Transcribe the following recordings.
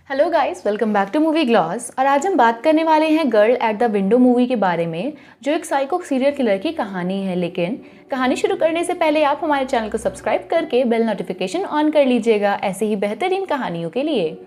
Hello guys, welcome back to movie gloss. और आज हम बात करने वाले हैं girl at the window movie के बारे में, जो एक साइको सीरियल किलर की कहानी है। लेकिन कहानी शुरू करने से पहले आप हमारे चैनल को सब्सक्राइब करके बेल नोटिफिकेशन ऑन कर लीजिएगा ऐसे ही बेहतरीन कहानियों के लिए।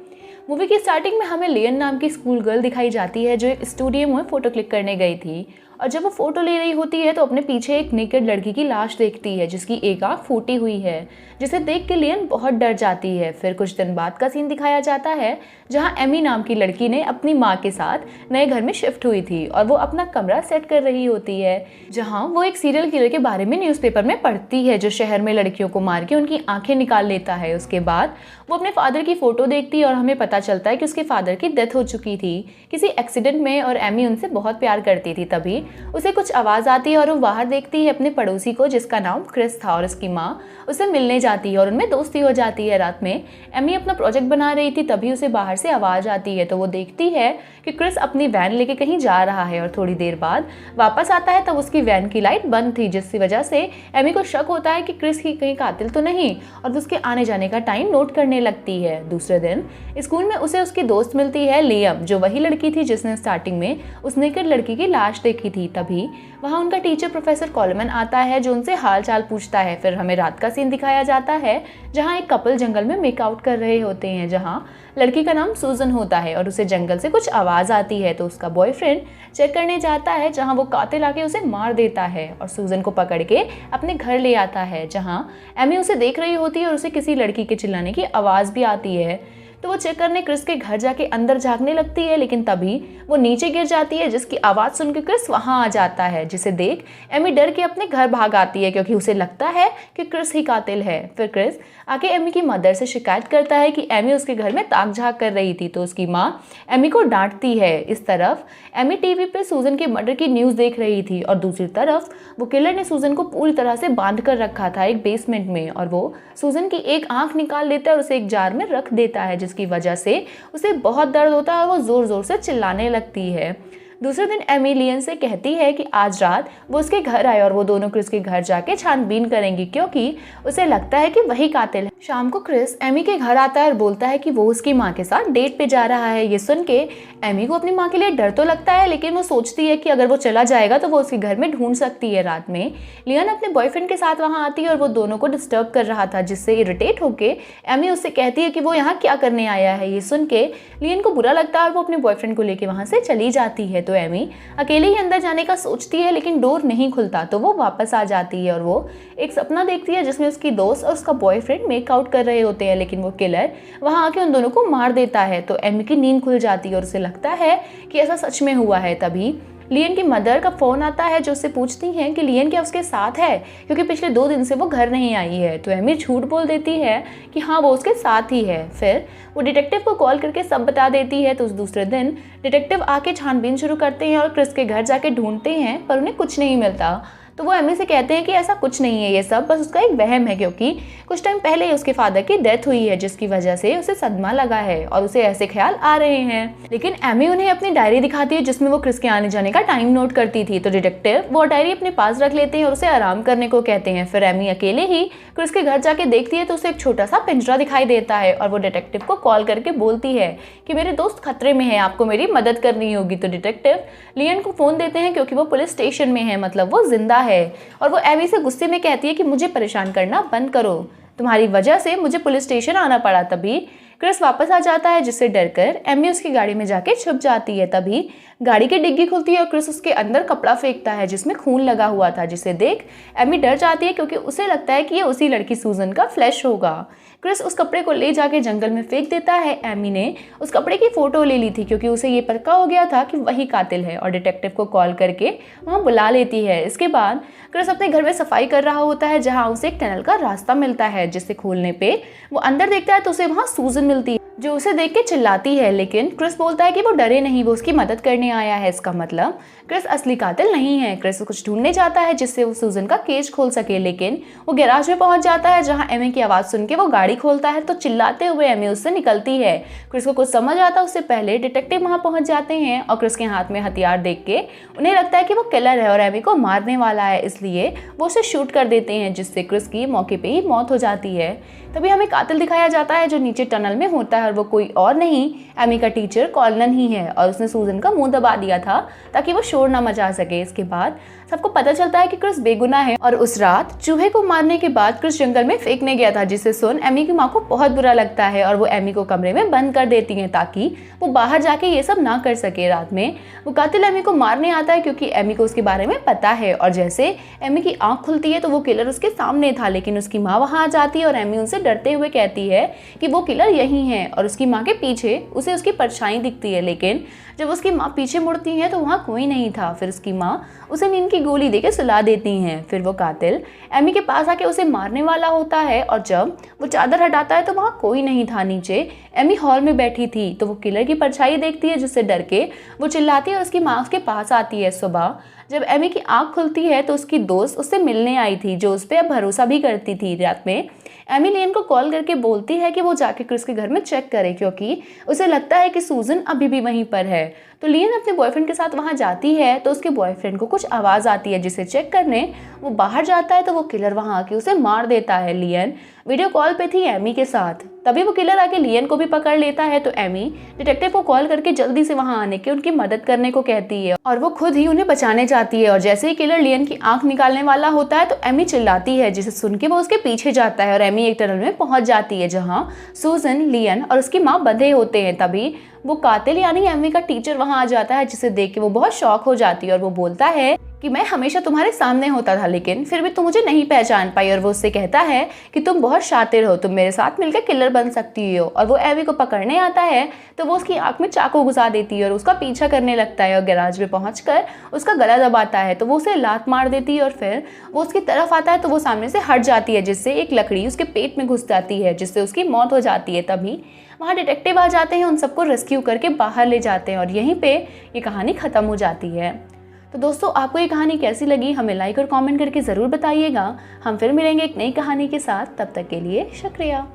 मूवी की स्टार्टिंग में हमें लियन नाम की स्कूल गर्ल दिखाई जाती है, जो एक स्टूडियो में फ़ोटो क्लिक करने गई थी। और जब वो फ़ोटो ले रही होती है तो अपने पीछे एक नेकेड लड़की की लाश देखती है जिसकी एक आँख फूटी हुई है, जिसे देख के लियन बहुत डर जाती है। फिर कुछ दिन बाद का सीन दिखाया जाता है जहाँ एमी नाम की लड़की ने अपनी माँ के साथ नए घर में शिफ्ट हुई थी और वो अपना कमरा सेट कर रही होती है, जहाँ वो एक सीरियल किलर के बारे में न्यूज़पेपर में पढ़ती है जो शहर में लड़कियों को मार के उनकी आंखें निकाल लेता है। उसके बाद वो अपने फादर की फ़ोटो देखती है और हमें पता चलता है कि उसके फादर की डेथ हो चुकी थी किसी एक्सीडेंट में और एमी उनसे बहुत प्यार करती थी। तभी उसे कुछ आवाज़ आती है और वो बाहर देखती है अपने पड़ोसी को जिसका नाम क्रिस था, और उसकी माँ उसे मिलने जाती है और उनमें दोस्ती हो जाती है। रात में एमी अपना प्रोजेक्ट बना रही थी, तभी उसे बाहर से आवाज़ आती है तो वो देखती है कि क्रिस अपनी वैन लेके कहीं जा रहा है और थोड़ी देर बाद वापस आता है तब उसकी वैन की लाइट बंद थी, जिसकी वजह से एमी को शक होता है कि क्रिस ही कहीं कातिल तो नहीं, और उसके आने जाने का टाइम नोट करने लगती है। दूसरे दिन स्कूल में उसे उसकी दोस्त मिलती है लियम, जो वही लड़की थी जिसने स्टार्टिंग में उस नेकेड लड़की की लाश देखी थी। तभी वहाँ उनका टीचर प्रोफेसर कॉलमैन आता है जो उनसे हाल चाल पूछता है। फिर हमें रात का सीन दिखाया जाता है जहाँ एक कपल जंगल में मेकआउट कर रहे होते हैं, जहाँ लड़की का नाम सूजन होता है और उसे जंगल से कुछ आवाज़ आती है तो उसका बॉयफ्रेंड चेक करने जाता है, जहाँ वो कातिल आके उसे मार देता है और सूजन को पकड़ के अपने घर ले आता है, जहाँ एमी उसे देख रही होती है और उसे किसी लड़की के चिल्लाने की आवाज़ भी आती है। तो वो चेक करने क्रिस के घर जाके अंदर झांकने लगती है, लेकिन तभी वो नीचे गिर जाती है जिसकी आवाज़ सुन के क्रिस वहाँ आ जाता है, जिसे देख एमी डर के अपने घर भाग आती है क्योंकि उसे लगता है कि क्रिस ही कातिल है। फिर क्रिस आके एमी की मदर से शिकायत करता है कि एमी उसके घर में ताक झाँक कर रही थी, तो उसकी माँ एमी को डांटती है। इस तरफ एमी टीवी पे सूजन के मर्डर की न्यूज़ देख रही थी और दूसरी तरफ वो किलर ने सूजन को पूरी तरह से बांध कर रखा था एक बेसमेंट में, और वो सूजन की एक आंख निकाल लेता है और उसे एक जार में रख देता है, जिसकी वजह से उसे बहुत दर्द होता है और वो ज़ोर ज़ोर से चिल्लाने लगती है। दूसरे दिन एमी लियन से कहती है कि आज रात वो उसके घर आए और वो दोनों क्रिस के घर जाके छानबीन करेंगी क्योंकि उसे लगता है कि वही कातिल है। शाम को क्रिस एमी के घर आता है और बोलता है कि वो उसकी माँ के साथ डेट पे जा रहा है। ये सुन के एमी को अपनी माँ के लिए डर तो लगता है, लेकिन वो सोचती है कि अगर वो चला जाएगा तो वो उसके घर में ढूंढ सकती है। रात में लियन अपने बॉयफ्रेंड के साथ वहाँ आती है और वो दोनों को डिस्टर्ब कर रहा था, जिससे इरिटेट होकर एमी उससे कहती है कि वो यहाँ क्या करने आया है। ये सुन के लियन को बुरा लगता है और वो अपने बॉयफ्रेंड को लेकर वहाँ से चली जाती है। तो एमी अकेले ही अंदर जाने का सोचती है, लेकिन डोर नहीं खुलता तो वो वापस आ जाती है और वो एक सपना देखती है जिसमें उसकी दोस्त और उसका बॉयफ्रेंड मेकआउट कर रहे होते हैं, लेकिन वो किलर वहां आके उन दोनों को मार देता है। तो एमी की नींद खुल जाती है और उसे लगता है कि ऐसा सच में हुआ है। तभी लियन की मदर का फ़ोन आता है जो उससे पूछती हैं कि लियन क्या उसके साथ है, क्योंकि पिछले 2 दिन से वो घर नहीं आई है। तो एमी झूठ बोल देती है कि हाँ वो उसके साथ ही है। फिर वो डिटेक्टिव को कॉल करके सब बता देती है। तो उस दूसरे दिन डिटेक्टिव आके छानबीन शुरू करते हैं और क्रिस के घर जाके ढूंढते हैं, पर उन्हें कुछ नहीं मिलता। तो वो एमी से कहते हैं कि ऐसा कुछ नहीं है, ये सब बस उसका एक वहम है, क्योंकि कुछ टाइम पहले ही उसके फादर की डेथ हुई है जिसकी वजह से उसे सदमा लगा है और उसे ऐसे ख्याल आ रहे हैं। लेकिन एमी उन्हें अपनी डायरी दिखाती है जिसमें वो क्रिस के आने जाने का टाइम नोट करती थी। तो डिटेक्टिव वो डायरी अपने पास रख लेते हैं और उसे आराम करने को कहते हैं। फिर एमी अकेले ही क्रिस के घर जाके देखती है तो उसे एक छोटा सा पिंजरा दिखाई देता है और वो डिटेक्टिव को कॉल करके बोलती है कि मेरे दोस्त खतरे में है, आपको मेरी मदद करनी होगी। तो डिटेक्टिव लियन को फ़ोन देते हैं क्योंकि वो पुलिस स्टेशन में है, मतलब वो जिंदा है, और वो एमी से गुस्से में कहती है कि मुझे परेशान करना बंद करो, तुम्हारी वजह से मुझे पुलिस स्टेशन आना पड़ा। तभी क्रिस वापस आ जाता है जिससे डरकर एमी उसकी गाड़ी में जाके छुप जाती है। तभी गाड़ी की डिग्गी खुलती है और क्रिस उसके अंदर कपड़ा फेंकता है जिसमें खून लगा हुआ था, जिसे देख एमी डर जाती है क्योंकि उसे लगता है कि ये उसी लड़की सूजन का फ्लैश होगा। क्रिस उस कपड़े को ले जाके जंगल में फेंक देता है। एमी ने उस कपड़े की फ़ोटो ले ली थी क्योंकि उसे ये पक्का हो गया था कि वही कातिल है, और डिटेक्टिव को कॉल करके वहाँ बुला लेती है। इसके बाद क्रिस अपने घर में सफाई कर रहा होता है जहाँ उसे एक टनल का रास्ता मिलता है, जिसे खोलने पे वो अंदर देखता है तो उसे वहाँ सूजन मिलती है जो उसे देख के चिल्लाती है। लेकिन क्रिस बोलता है कि वो डरे नहीं, वो उसकी मदद करने आया है। इसका मतलब क्रिस असली कातिल नहीं है। क्रिस कुछ ढूंढने जाता है जिससे वो सूजन का केज खोल सके, लेकिन वो गैराज में पहुंच जाता है जहां एमी की आवाज़ सुन के वो गाड़ी खोलता है तो चिल्लाते हुए एमी उससे निकलती है। क्रिस को कुछ समझ आता उससे पहले डिटेक्टिव वहां पहुंच जाते हैं और क्रिस के हाथ में हथियार देख के उन्हें लगता है कि वो किलर है और एमी को मारने वाला है, इसलिए वो उसे शूट कर देते हैं जिससे क्रिस की मौके पर ही मौत हो जाती है। तभी हमें कातिल दिखाया जाता है जो नीचे टनल में होता है और वो कोई और नहीं एमी का टीचर कॉलन ही है और उसने सूजन का मुंह दबा दिया था ताकि वो शोर ना मचा सके। इसके बाद सबको पता चलता है कि क्रिस बेगुनाह है और उस रात चूहे को मारने के बाद क्रिस जंगल में फेंकने गया था, जिसे सुन एमी की माँ को बहुत बुरा लगता है और वो एमी को कमरे में बंद कर देती है ताकि वो बाहर जाके ये सब ना कर सके। रात में वो कातिल एमी को मारने आता है क्योंकि एमी को उसके बारे में पता है और जैसे एमी की आंख खुलती है तो वो किलर उसके सामने था, लेकिन उसकी माँ वहां आ जाती है और एमी उनसे डरते हुए कहती है कि वो किलर यही है और उसकी माँ के पीछे उसे उसकी परछाई दिखती है। लेकिन जब उसकी माँ पीछे मुड़ती है तो वहाँ कोई नहीं था। फिर उसकी माँ उसे नींद की गोली देके सुला देती हैं। फिर वो कातिल एमी के पास आके उसे मारने वाला होता है और जब वो चादर हटाता है तो वहाँ कोई नहीं था। नीचे एमी हॉल में बैठी थी तो वो किलर की परछाई देखती है, जिससे डर के वो चिल्लाती है और उसकी माँ उसके पास आती है। सुबह जब एमी की आंख खुलती है तो उसकी दोस्त उससे मिलने आई थी जो उस पर अब भरोसा भी करती थी। रात में एमी लियन को कॉल करके बोलती है कि वो जाके क्रिस के घर में चेक करे क्योंकि उसे लगता है कि सूजन अभी भी वहीं पर है। तो लियन अपने बॉयफ्रेंड के साथ वहां जाती है तो उसके बॉयफ्रेंड को कुछ आवाज़ आती है, जिसे चेक करने वो बाहर जाता है तो वो किलर वहां आके उसे मार देता है। लियन वीडियो कॉल पे थी एमी के साथ, तभी वो किलर आके लियन को भी पकड़ लेता है तो एमी डिटेक्टिव को कॉल करके जल्दी से वहां आने की उनकी मदद करने को कहती है और वो खुद ही उन्हें बचाने जाती है। और जैसे ही किलर लियन की आंख निकालने वाला होता है तो एमी चिल्लाती है, जिसे सुन के वो उसके पीछे जाता है और एमी एक टनल में पहुंच जाती है जहाँ सूजन, लियन और उसकी माँ बंधे होते हैं। तभी वो कातिल यानी एमी का टीचर वहां आ जाता है, जिसे देख के वो बहुत शॉक हो जाती है और वो बोलता है कि मैं हमेशा तुम्हारे सामने होता था लेकिन फिर भी तुम मुझे नहीं पहचान पाई। और वो उससे कहता है कि तुम बहुत शातिर हो, तुम मेरे साथ मिलकर किलर बन सकती हो। और वो एमी को पकड़ने आता है तो वो उसकी आंख में चाकू घुसा देती है और उसका पीछा करने लगता है और गैराज में पहुंचकर उसका गला दबाता है तो वो उसे लात मार देती है और फिर वो उसकी तरफ आता है तो वो सामने से हट जाती है, जिससे एक लकड़ी उसके पेट में घुस जाती है जिससे उसकी मौत हो जाती है। तभी वहाँ डिटेक्टिव आ जाते हैं, उन सबको रेस्क्यू करके बाहर ले जाते हैं और यहीं पे ये कहानी ख़त्म हो जाती है। तो दोस्तों, आपको ये कहानी कैसी लगी हमें लाइक और कमेंट करके ज़रूर बताइएगा। हम फिर मिलेंगे एक नई कहानी के साथ, तब तक के लिए शुक्रिया।